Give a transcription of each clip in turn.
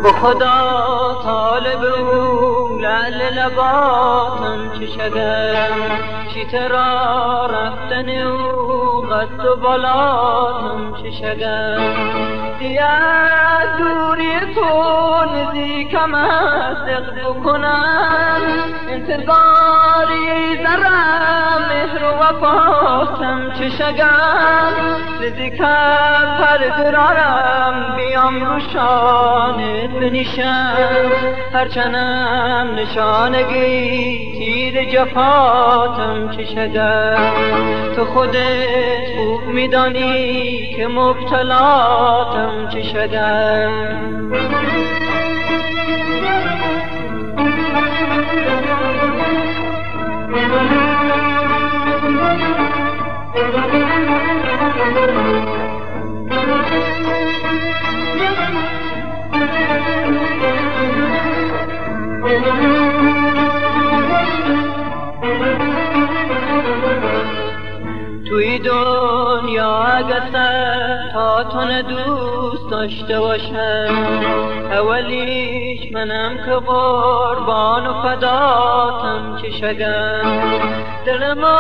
به خدا طالب او لعل لباتم چه شدم شیت را رفتن او قد و بالاتم چه شدم دیگر دوری تو نزدیکم است اقدو کنم انتظاری ذرم مهر و وفاتم چه شدم نزدیکم پردرارم بیام رو شانت بنشم هرچنم نشانگی تیر جفاتم چه شدم تو خودت خوب میدانی که مبتلاتم چه شدم توی دنیا اگر تا تو ندوست داشته باشم اولیش منم که قربان و فداتم چه شدم دل ما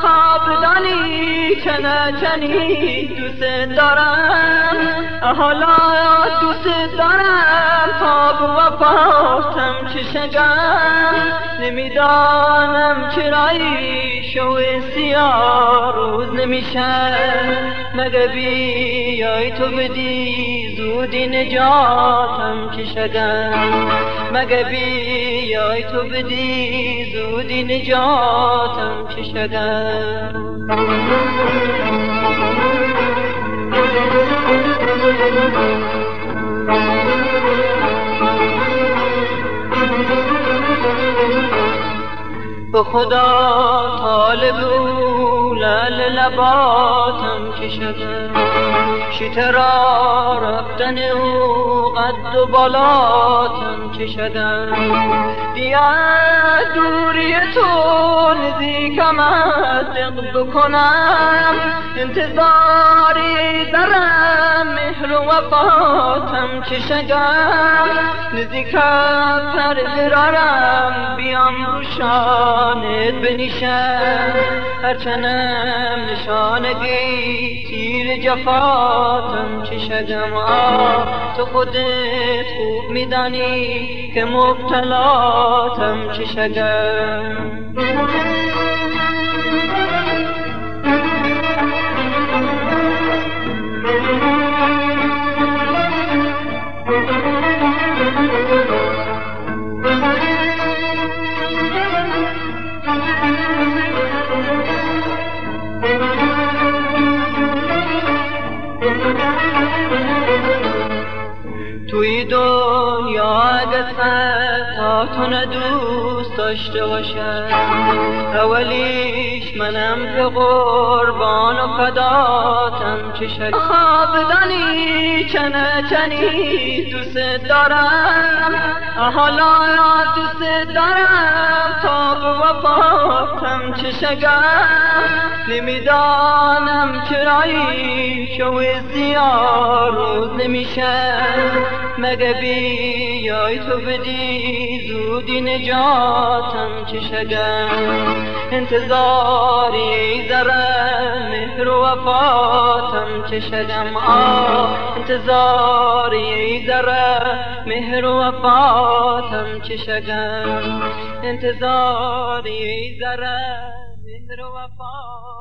خواب دانی چنی دوست دارم حالا دوست دارم تا به وفاتم چه شدم نمیدانم چرایی شو سیاه روز نمیشه مگه بیای تو بدی زودی نجاتم چه شدم مگه بیای تو بدی زودی نجاتم چه شدم به خدا طالب او لعل لباتم چه شدم شیت را رفتن او قد و بالاتم چه شدم دیگر دوری تو نزدیکم است اقدو کنم انتظاری دارم مهر و وفاتم چه شدم نزدیکم پردرارم بیام رو شانت بنشم هرچنم نشانگی تیر جفاتم چه شدم تو خودت خوب میدانی که مبتلاتم چه شدم توی دنیا اگر تا تو ندوست داشته باشم اولیش منم که قربان و فداتم چه شد خواب دانی چنی دوست دارم حالا دوست دارم تا به وفاتم چه شگم نمیدانم چرایی شو زیار روز نمیشه مگه بیای تو بدی زودی نجاتم چه شدم انتظاری ذره مهر و وفاتم چه شدم انتظاری ذره مهر و وفاتم چه شدم انتظاری ذره مهر و وفاتم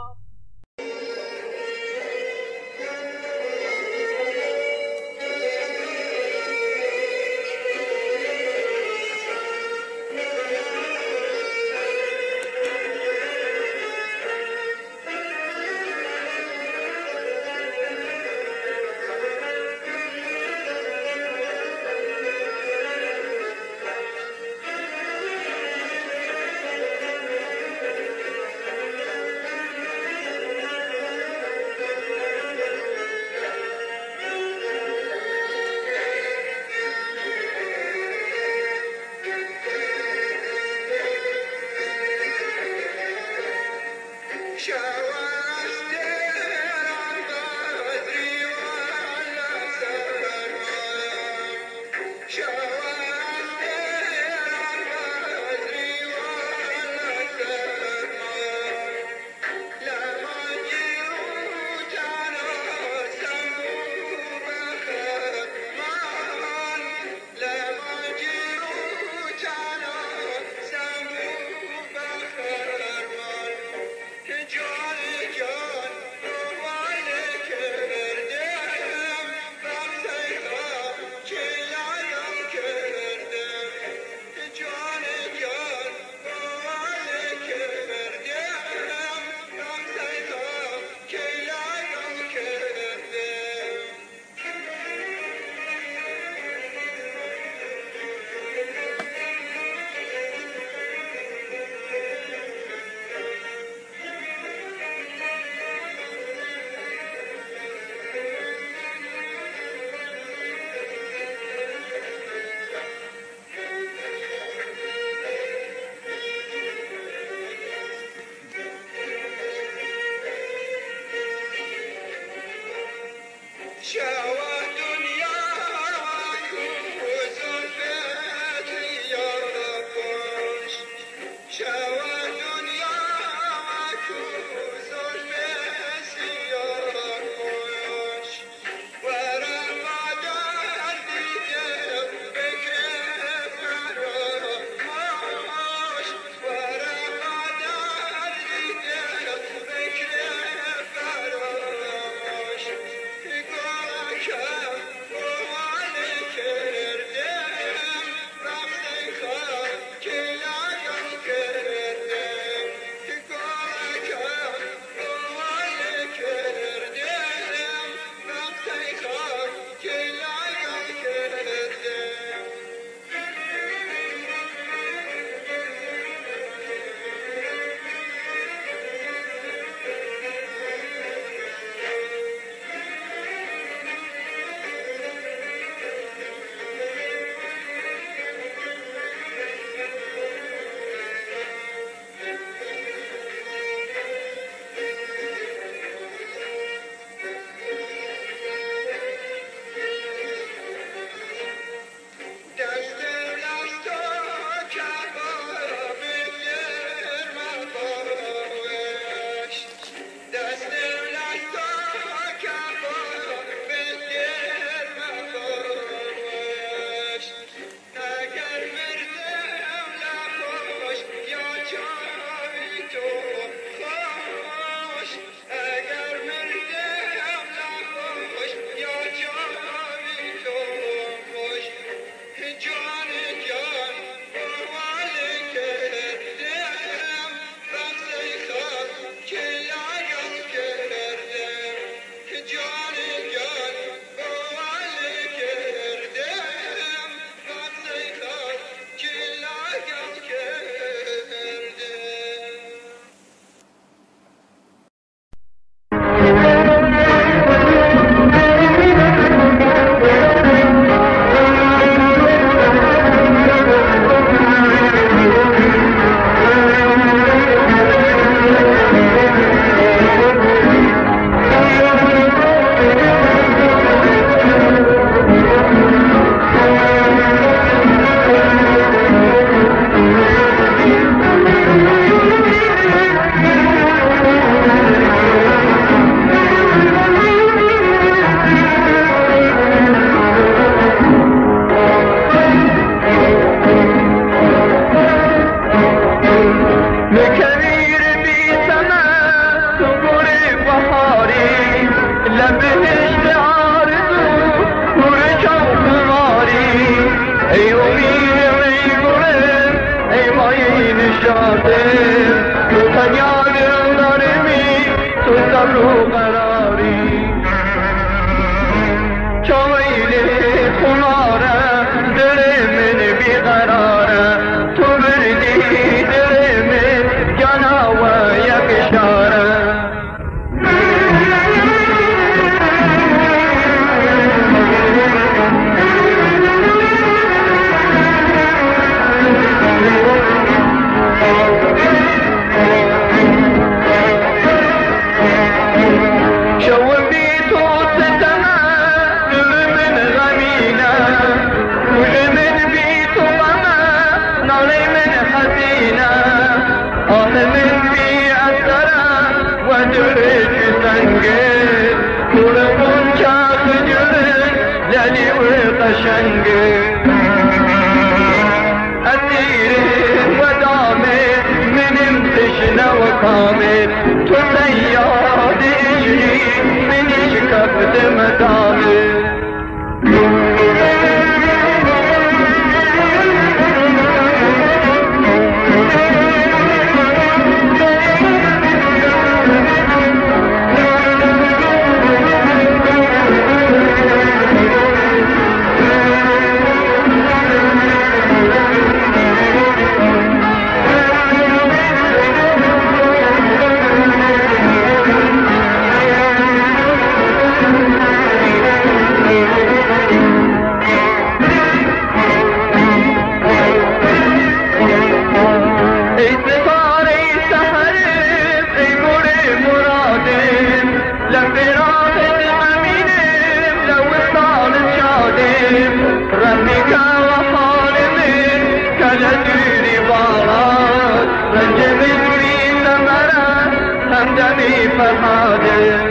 وحال من كالدير بارات رنج من في ثمرات همدمي فرحاده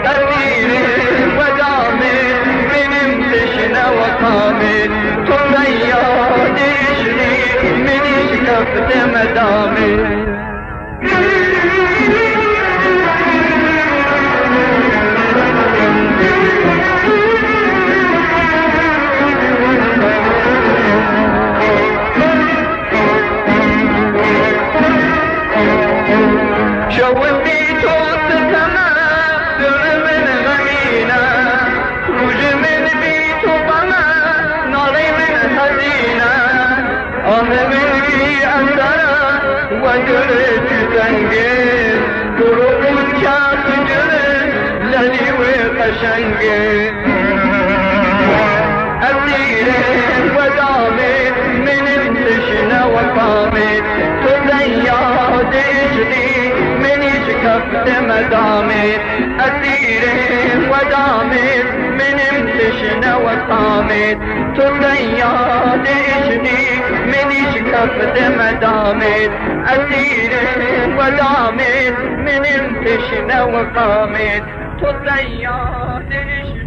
تغيير ودامت من امتشنا وقامت تضيع دشني من شكفت مدامت ودرت تنجل دروب كاس جرس للي وقشنجل أسير ودامت من امتشنا وقامت تضيع دشني من شكفت مدامت أسير ودامت من امتشنا وقامت تضيع دشني من شكفت مدامت أسير ودامت من امتشنا وقامت تضيع دشني